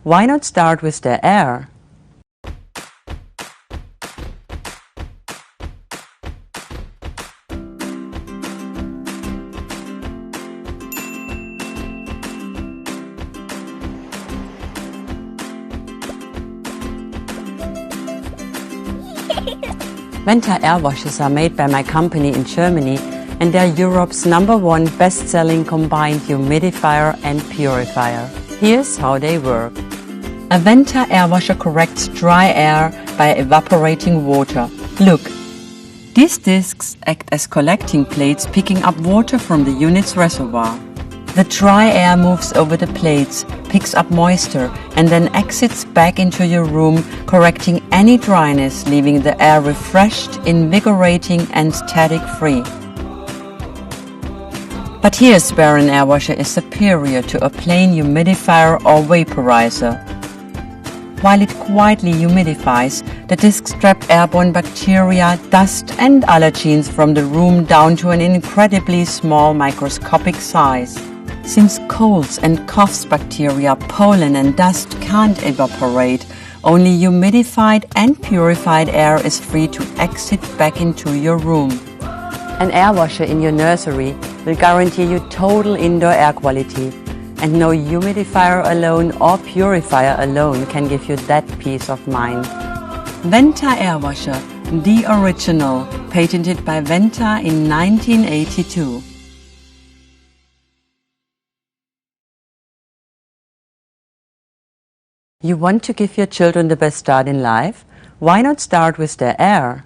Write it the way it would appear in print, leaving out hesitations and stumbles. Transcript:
Why not start with the air? Venta Airwashers are made by my company in Germany, and they're Europe's #1 best-selling combined humidifier and purifier. Here's how they work. A Venta Airwasher corrects dry air by evaporating water. Look, these discs act as collecting plates picking up water from the unit's reservoir. The dry air moves over the plates, picks up moisture, and then exits back into your room, correcting any dryness, leaving the air refreshed, invigorating, and static-free. But here's where an airwasher is superior to a plain humidifier or vaporizer. While it quietly humidifies, the discs trap airborne bacteria, dust, and allergens from the room down to an incredibly small microscopic size. Since colds and coughs bacteria, pollen and dust can't evaporate, only humidified and purified air is free to exit back into your room. An airwasher in your nursery will guarantee you total indoor air quality, and no humidifier alone or purifier alone can give you that peace of mind. Venta Airwasher, the original, patented by Venta in 1982. You want to give your children the best start in life? Why not start with their air?